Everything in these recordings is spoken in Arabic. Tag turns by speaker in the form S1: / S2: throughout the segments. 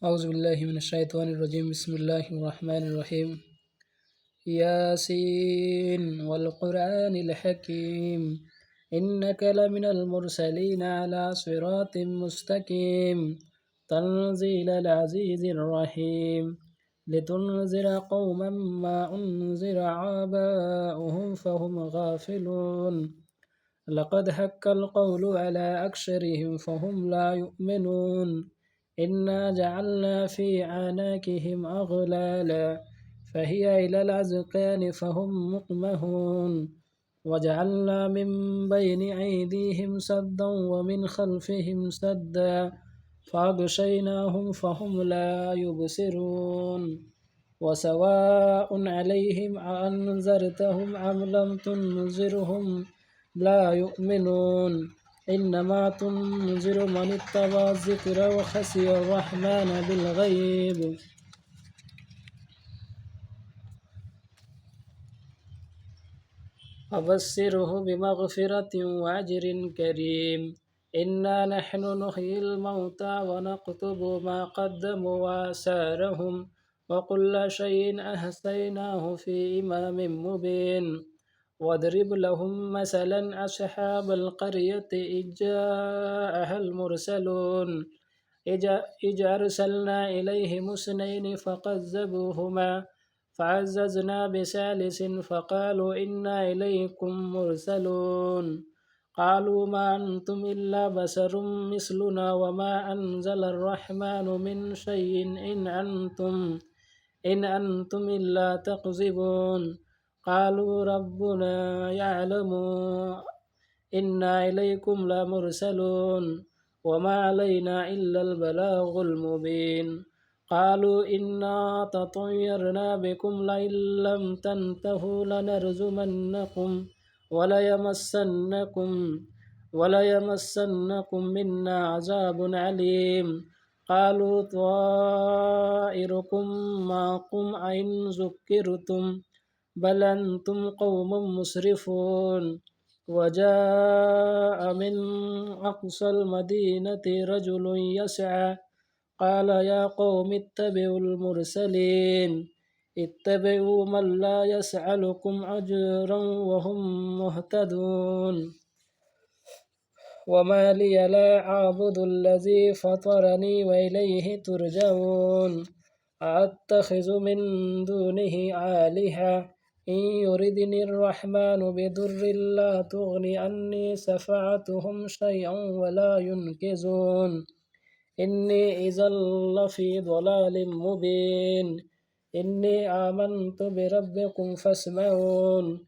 S1: أعوذ بالله من الشيطان الرجيم. بسم الله الرحمن الرحيم. ياسين والقرآن الحكيم إنك لمن المرسلين على صراط مستقيم تنزيل العزيز الرحيم لتنذر قوما ما أنذر آباؤهم فهم غافلون لقد حق القول على أكثرهم فهم لا يؤمنون إنا جعلنا في أعناقهم أغلالا فهي إلى الأذقان فهم مقمحون وجعلنا من بين أيديهم سدا ومن خلفهم سدا فأغشيناهم فهم لا يبصرون وسواء عليهم أأنذرتهم أم لم تنذرهم لا يؤمنون إنما تنذر من اتبع الذكر وخشي الرحمن بالغيب فبشره بمغفرة وأجر كريم إنا نحن نحيي الموتى ونكتب ما قدموا وآثارهم وكل شيء أحصيناه في إمام مبين واضرب لهم مثلا أصحاب القرية إذ جاءها المرسلون إذ أرسلنا إليهم اثنين فكذبوهما فعززنا بثالث فقالوا إنا إليكم مرسلون قالوا ما أنتم إلا بشر مثلنا وما أنزل الرحمن من شيء إن أنتم إلا تكذبون قالوا ربنا يعلم إنا إليكم لمرسلون وما علينا إلا البلاغ المبين قالوا إنا تطيرنا بكم لئن لم تنتهوا لنرجمنكم وليمسنكم منا عذاب عليم قالوا طائركم معكم أئن ذكرتم بل أنتم قوم مسرفون وجاء من أقصى المدينة رجل يسعى قال يا قوم اتبعوا المرسلين اتبعوا من لا يسألكم أجرا وهم مهتدون وما لي لا أعبد الذي فطرني وإليه ترجعون أتخذ من دونه آلهة إن يردني الرحمن بضر لا تغني عني شفاعتهم شيئا ولا ينقذون إني إذا لفي ضلال مبين إني آمنت بربكم فاسمعون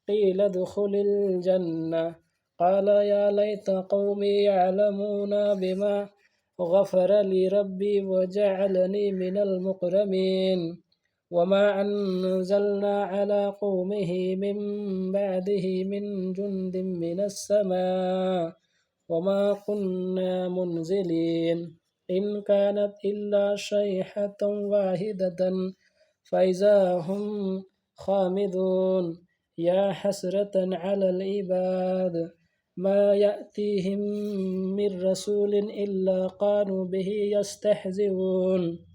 S1: قيل ادخل الجنة قال يا ليت قومي يعلمون بما غفر لي ربي وجعلني من المكرمين وما أنزلنا على قومه من بعده من جند من السماء وما كنا منزلين إن كانت إلا صيحة واحدة فإذا هم خامدون يا حسرة على العباد ما يأتيهم من رسول إلا قالوا به يستهزئون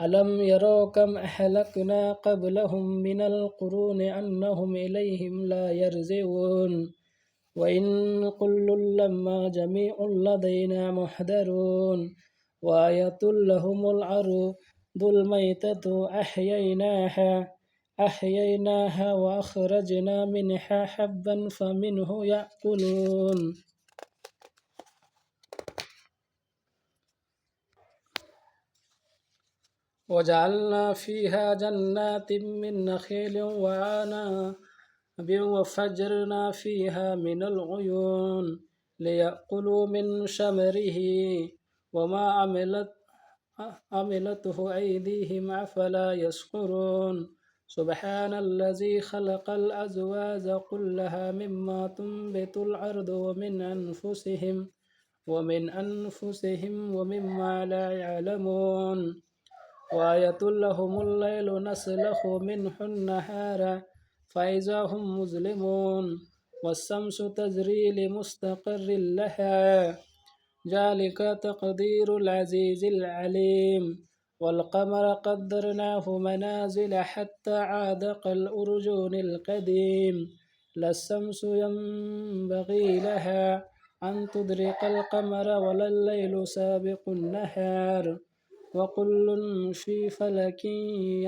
S1: ألم يروا كم أهلكنا قبلهم من القرون أنهم إليهم لا يرجعون وإن كل لما جميع لدينا محضرون وآية لهم الأرض الميتة أحييناها وأخرجنا منها حبا فمنه يأكلون وجعلنا فيها جنات من نخيل وعنب وفجرنا فيها من العيون ليأكلوا من ثمره وما عملته أيديهم أفلا يشكرون سبحان الذي خلق الأزواج كلها مما تنبت الأرض ومن أنفسهم ومما لا يعلمون وآية لهم الليل نسلخ منه النهار فإذا هم مظلمون والشمس تجري لمستقر لها ذلك تقدير العزيز العليم. والقمر قدرناه منازل حتى عاد كالأرجون القديم. لا الشمس ينبغي لها أن تدرك القمر ولا الليل سابق النهار وكل في فلك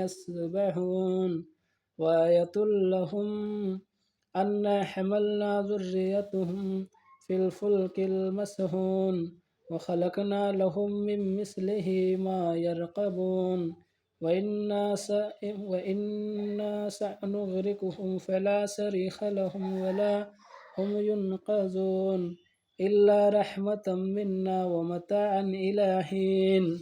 S1: يسبحون. وآية لهم أنا حملنا ذريتهم في الفلك المسهون وخلقنا لهم من مثله ما يركبون وإنا سنغرقهم فلا صريخ لهم ولا هم ينقذون إلا رحمة منا ومتاعا إلى حين.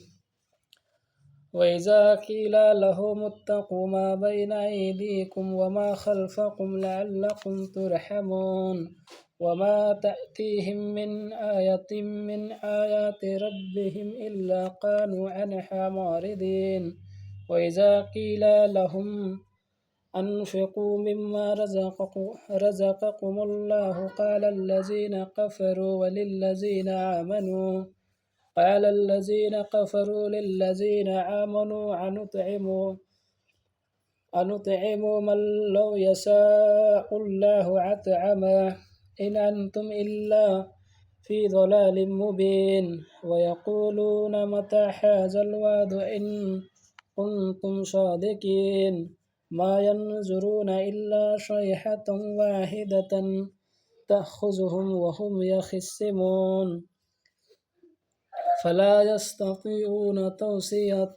S1: وإذا قيل لهم اتقوا ما بين أيديكم وما خلفكم لعلكم ترحمون وما تأتيهم من آية من آيات ربهم إلا كانوا عنها معرضين. وإذا قيل لهم أنفقوا مما رزقكم الله قال الذين كفروا للذين آمنوا أنطعم من لو يشاء الله أطعمه إن أنتم إلا في ضلال مبين. ويقولون متى هذا الوعد إن كنتم صادقين ما ينظرون إلا صيحة واحدة تأخذهم وهم يخصمون فلا يستطيعون توصية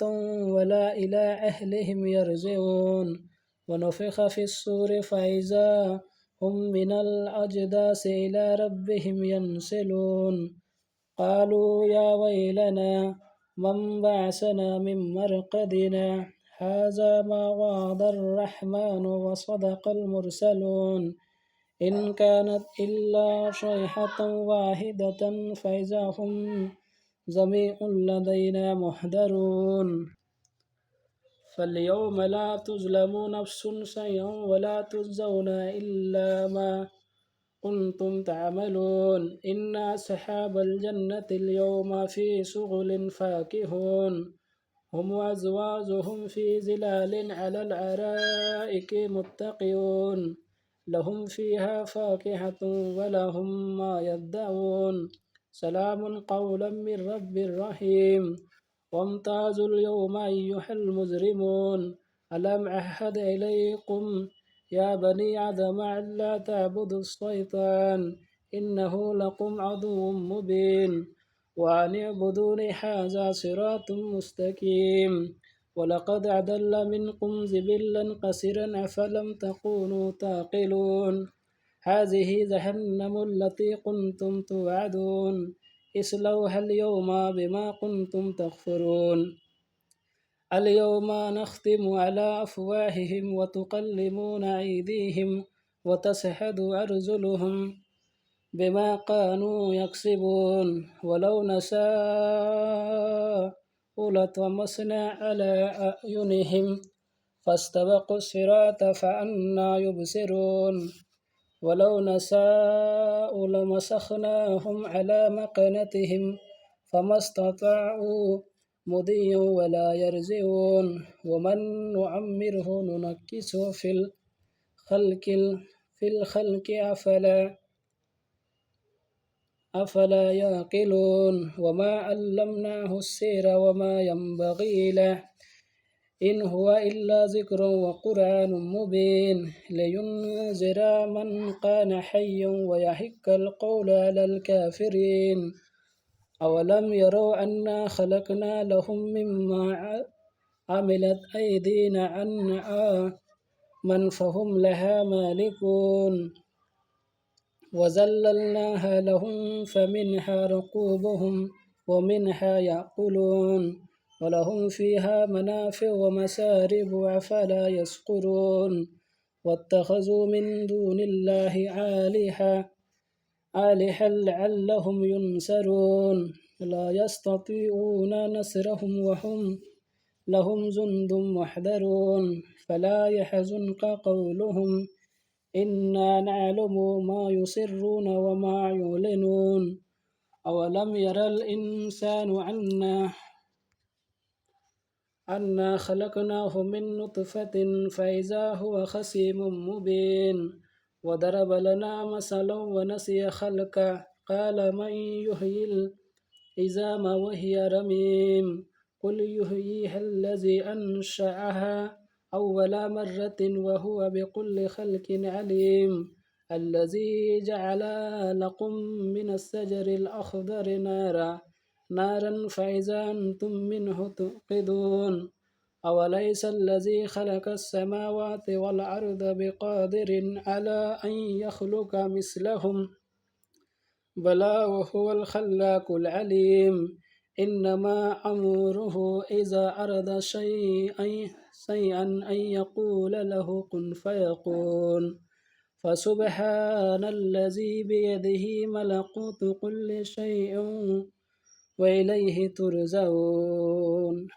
S1: ولا إلى أهلهم يرجعون. ونفخ في الصور فإذا هم من الأجداث إلى ربهم ينسلون قالوا يا ويلنا من بعثنا من مرقدنا هذا ما وعد الرحمن وصدق المرسلون إن كانت إلا صيحة واحدة فإذا هم جميع لدينا محضرون. فاليوم لا تظلم نفس شيئا ولا تجزون إلا ما كنتم تعملون إن أصحاب الجنة اليوم في شغل فاكهون هم وأزواجهم في ظلال على الأرائك متقون لهم فيها فاكهة ولهم ما يدعون سلام قولا من رب رحيم. وامتازوا اليوم أيها المجرمون ألم أعهد إليكم يا بني آدم ألا تعبدوا الشيطان إنه لكم عدو مبين وأن اعبدوني هذا صراط مستقيم. ولقد أضل منكم جبلا كثيرا أفلم تكونوا تعقلون هذه جهنم التي كنتم توعدون اصلوها اليوم بما كنتم تكفرون اليوم نختم على أفواههم وتكلمنا أيديهم وتشهد أرجلهم بما كانوا يكسبون ولو نشاء لطمسنا على أعينهم فاستبقوا الصراط فأنى يبصرون ولو نشاء لمسخناهم على مكانتهم فما استطاعوا مضيا ولا يرجعون ومن نعمره ننكسه في الخلق أفلا يعقلون وما علمناه السير وما ينبغي له إن هو إلا ذكر وقرآن مبين لينذر من كان حيا ويحق القول على الكافرين أولم يروا أنا خلقنا لهم مما عملت أيدينا أنعاما فهم لها مالكون وذللناها لهم فمنها ركوبهم ومنها يأكلون ولهم فيها منافع ومشارب أفلا يشكرون واتخذوا من دون الله آلهة لعلهم ينصرون لا يستطيعون نصرهم وهم لهم جند محضرون فلا يحزنك قولهم إنا نعلم ما يسرون وما يعلنون أولم ير الإنسان أنا خلقناه من نطفة فإذا هو خصيم مبين وضرب لنا مثلا ونسي خلقه قال من يحيي العظام وهي رميم قل يحييها الذي أنشأها أول مرة وهو بكل خلق عليم الذي جعل لكم من الشجر الأخضر نارا فإذا أنتم منه توقدون أوليس الذي خلق السماوات والأرض بقادر على أن يخلق مثلهم بلى وهو الخلاق العليم إنما أمره إذا أراد شيئا أن يقول له كن فيكون فسبحان الذي بيده ملكوت كل شيء وإليه ترجعون